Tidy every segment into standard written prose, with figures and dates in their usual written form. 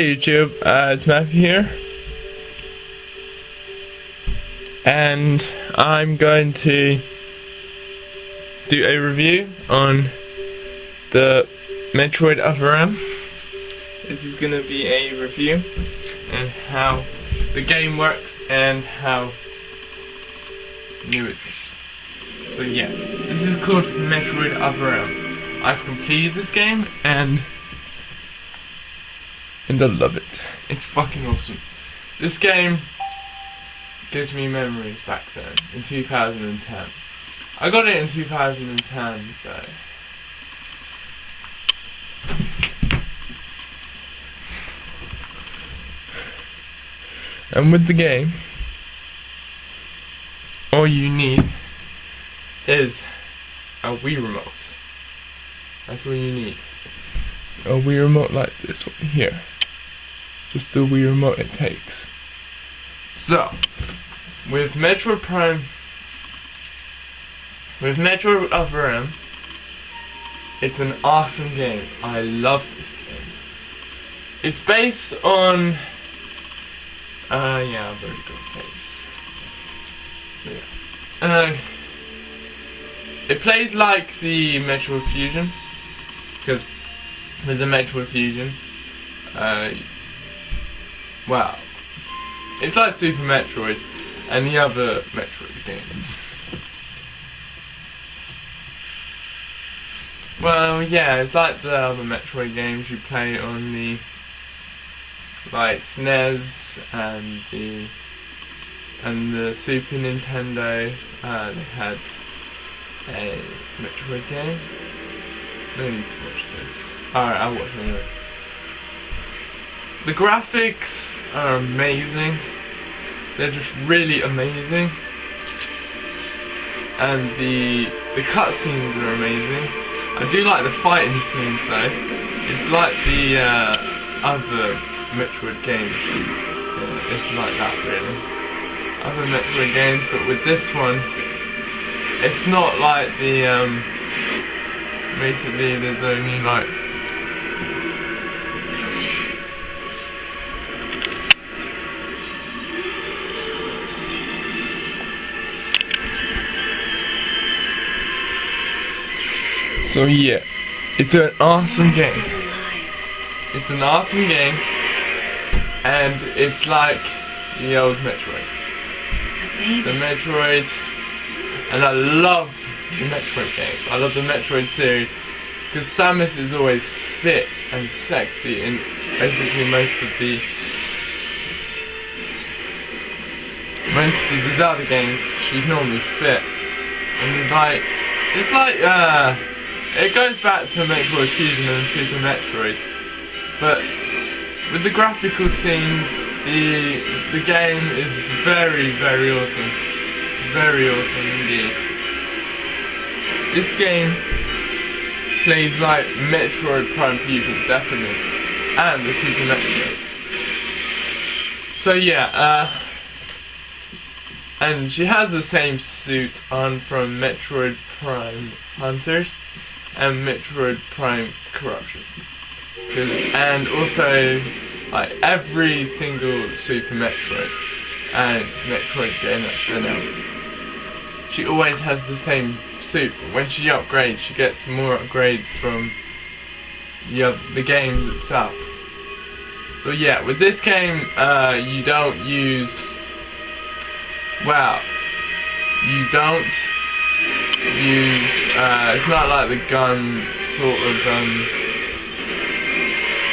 Hey YouTube, it's Matthew here, and I'm going to do a review on the Metroid Other M. This is going to be a review on how the game works and how new it is. So yeah, this is called Metroid Other M. I've completed this game and I love it. It's fucking awesome. This game gives me memories back then, in 2010. I got it in 2010, so... And with the game, all you need is a Wii remote. That's all you need. A Wii remote like this one here. Just the Wii remote it takes. So, with Metroid Other M, it's an awesome game. I love this game. It's based on... yeah, I've already got stage. So, yeah. It plays like the Metroid Fusion, because with the Metroid Fusion, well, it's like Super Metroid and the other Metroid games. Well, yeah, it's like the other Metroid games you play on the, like, SNES and the Super Nintendo. They had a Metroid game. No need to watch this. Alright, I'll watch it anyway. The graphics are amazing. They're just really amazing. And the cutscenes are amazing. I do like the fighting scenes though. It's like the other Metroid games. Yeah, it's like that really. Other Metroid games, but with this one, it's not like the basically there's only like so yeah, it's an awesome game. It's an awesome game, and it's like the old Metroid. The Metroid, and I love the Metroid games. I love the Metroid series, because Samus is always fit and sexy in basically most of the Zelda games. She's normally fit, and like, it's like it goes back to Metroid Fusion and Super Metroid, but with the graphical scenes, the game is very, very awesome. Very awesome indeed. This game plays like Metroid Prime Fusion, definitely, and the Super Metroid. So yeah, and she has the same suit on from Metroid Prime Hunters and Metroid Prime Corruption, and also like every single Super Metroid and Metroid game that's been out, she always has the same suit, but when she upgrades, she gets more upgrades from the game itself. So yeah, with this game, you don't use, well, you don't use, it's not like the gun sort of,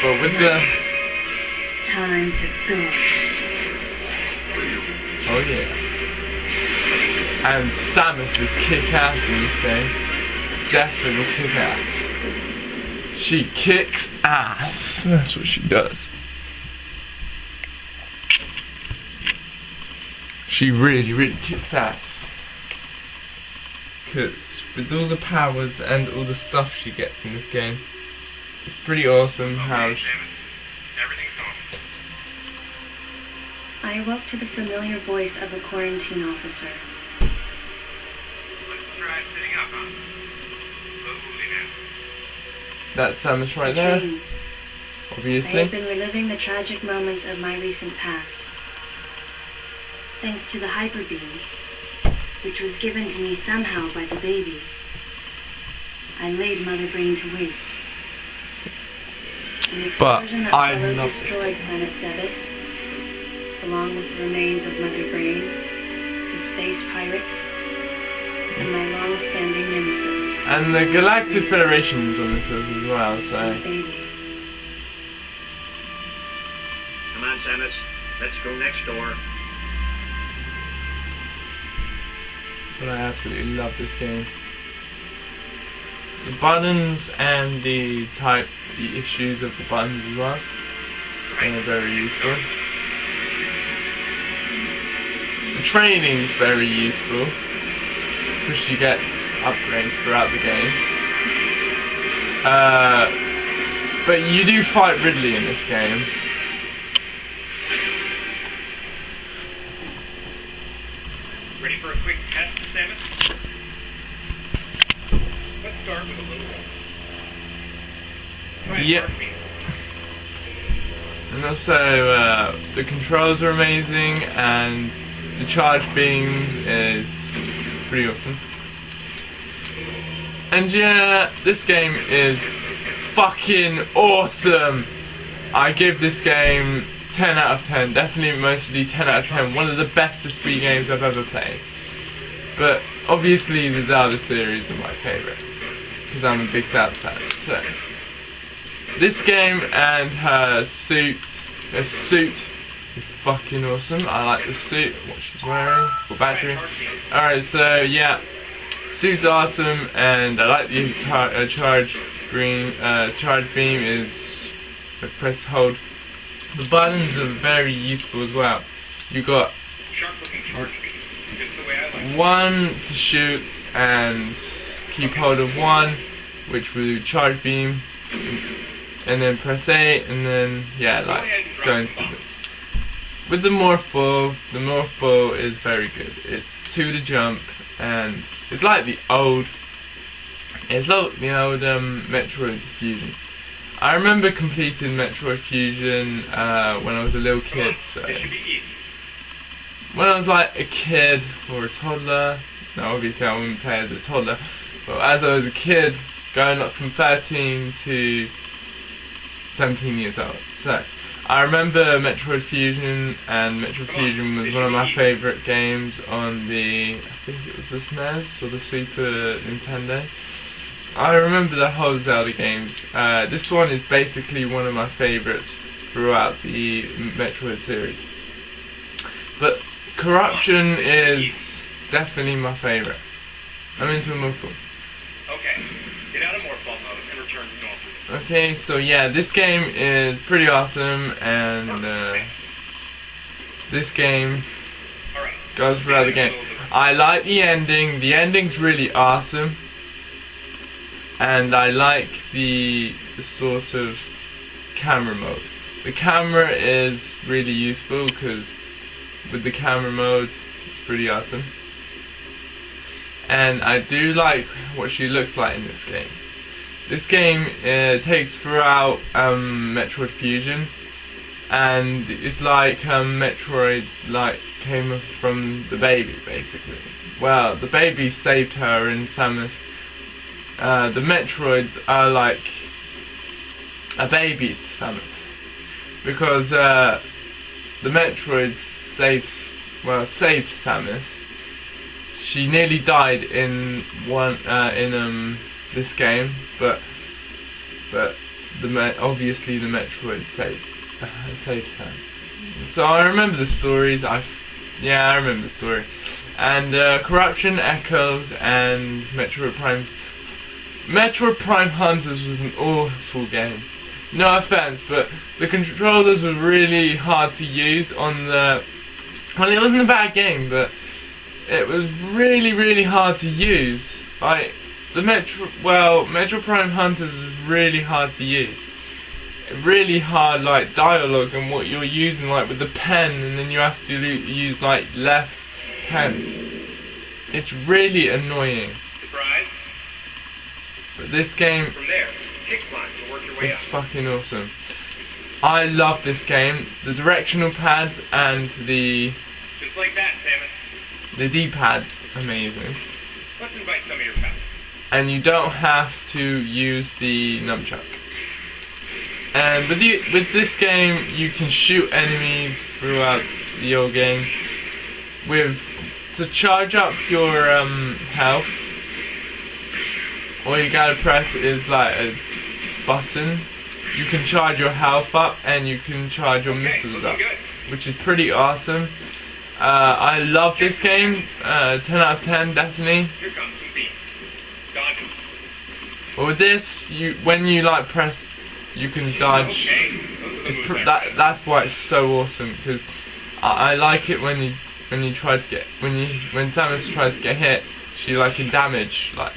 but with the... Time to go. Oh yeah. And Samus is kick-ass in this game. Definitely kick-ass. She kicks ass. That's what she does. She really, really kicks ass. Because with all the powers and all the stuff she gets in this game, it's pretty awesome how she... I awoke to the familiar voice of a quarantine officer. Let's try sitting up, huh? Slowly now. That's Samus right there. I obviously. have been reliving the tragic moments of my recent past. Thanks to the hyper beam, which was given to me somehow by the baby, I laid Mother Brain to waste. An But explosion that I followed love destroyed Planet Zebes, along with the remains of Mother Brain, the space pirates, and my long-standing nemesis. And the Galactic Federation's on this as well, The so. baby. Come on, Samus. Let's go next door. But I absolutely love this game. The buttons and the issues of the buttons as well. They are very useful. The training's very useful, because you get upgrades throughout the game. But you do fight Ridley in this game. Ready for a quick test, Samus? Let's start with a little one. Try and Yep. mark me. And also, the controls are amazing, and the charge beam is pretty awesome. And yeah, this game is fucking awesome! I give this game 10 out of 10, definitely mostly 10 out of 10, one of the best Speed games I've ever played. But obviously the Zelda series are my favourite, because I'm a big Zelda fan. So, this game and her suit is fucking awesome. I like the suit, what she's wearing, for battery. Alright, so yeah, suit's awesome, and I like the charge beam is press hold. The buttons are very useful as well. You got Sharp-looking charge beam. Just the way I like it. one to shoot and keep hold of one, which will do charge beam, and then press A, and then yeah, like go into it. With the morph ball is very good. It's 2 to jump, and it's like the old Metroid Fusion. I remember completing Metroid Fusion when I was a little kid. So This should be easy. when I was like a kid or a toddler, no, obviously I wouldn't play as a toddler, but as I was a kid, going up from 13 to 17 years old. So I remember Metroid Fusion, and Metroid Fusion was one of my favourite games on the, I think it was the SNES or the Super Nintendo. I remember the whole Zelda games. This one is basically one of my favourites throughout the Metroid series. But Corruption is definitely my favourite. I'm into Morphle. Okay. Get out of Morphball mode and return to normal. Okay, so yeah, this game is pretty awesome, and this game Alright. goes throughout the game. I like the ending. The ending's really awesome. And I like the sort of camera mode. The camera is really useful, because with the camera mode, it's pretty awesome. And I do like what she looks like in this game. This game takes throughout Metroid Fusion, and it's like Metroid came from the baby, basically. Well, the baby saved her, and Samus. The Metroids are like a baby to Samus, because the Metroid saved Samus. She nearly died in this game, but obviously the Metroid saved her. So I remember the stories. I remember the story. And Corruption, Echoes, and Metroid Prime Hunters was an awful game. No offense, but the controllers were really hard to use on the. Well, it wasn't a bad game, but it was really, really hard to use. Like Metro Prime Hunters is really hard to use. Really hard, like dialogue and what you're using, like with the pen, and then you have to use like left pen. It's really annoying. Surprise. But this game From there, kick climb to work your way is up. fucking awesome. I love this game. The directional pads and the Just like that, Samus. D-pad's amazing. Let's invite some of your pals. And you don't have to use the nunchuck. And with this game, you can shoot enemies throughout the whole game. To charge up your health, all you gotta press is like a button. You can charge your health up and you can charge your missiles up, which is pretty awesome. I love this game. 10 out of 10, definitely. Here comes some beans. Dodge them. But with this, when you like press, you can dodge. Okay. Those are the moves. That's why it's so awesome, because I like it when Samus tries to get hit, she like can damage what's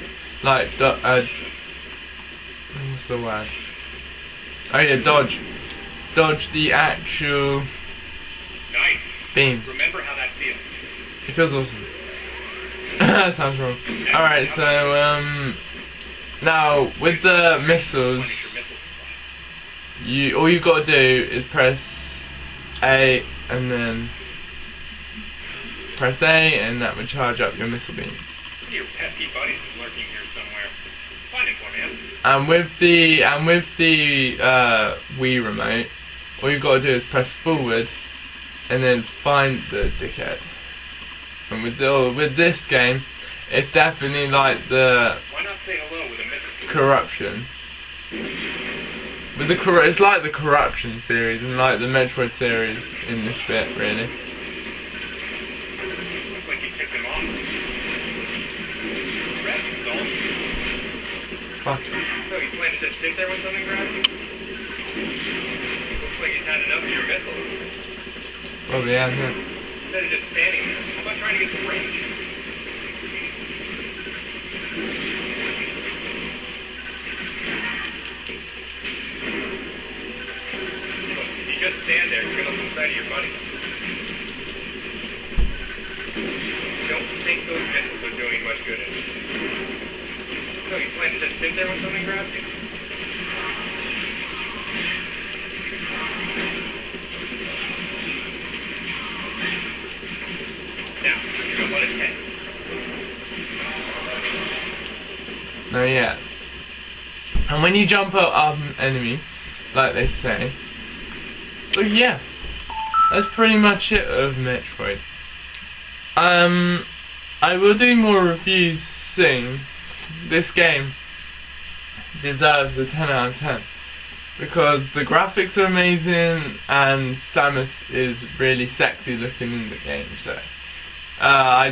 the word? Oh yeah, dodge the actual Nice. beam. Remember how that feels. It feels awesome. That sounds wrong. Alright, so now with the missiles, all you gotta do is press A and then press A and that will charge up your missile beam. Your pesky buddy is lurking here somewhere. Find him for me, man. And with the Wii remote, all you gotta do is press forward and then find the dickhead. And with this game, it's definitely like the Why not say hello with a missile? corruption. It's like the corruption series and like the Metroid series in this bit, really. Looks like you tipped him off. Rest is all. Fuck. So you plan to just sit there when something grabs you? Looks like he's had enough of your missiles. Oh yeah. Instead of just standing there, how about trying to get some range? If you just stand there, you're gonna lose sight of your buddy. Don't think those missiles are doing much good in it. So you plan to just sit there when something grabs you? Now, you're gonna let it hit. No, yeah. And when you jump up an enemy, like they say, so yeah, that's pretty much it of Metroid. I will do more reviews soon. This game deserves a 10 out of 10 because the graphics are amazing and Samus is really sexy looking in the game. So I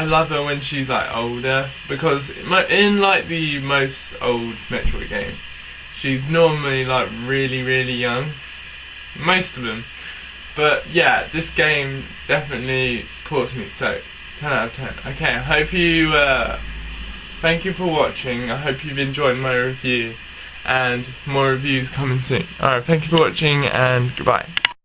love her when she's like older, because in like the most old Metroid games, she's normally like really young, most of them. But yeah, this game definitely caught me, so 10 out of 10. Okay, I hope you, thank you for watching. I hope you've enjoyed my review, and more reviews coming soon. Alright, thank you for watching, and goodbye.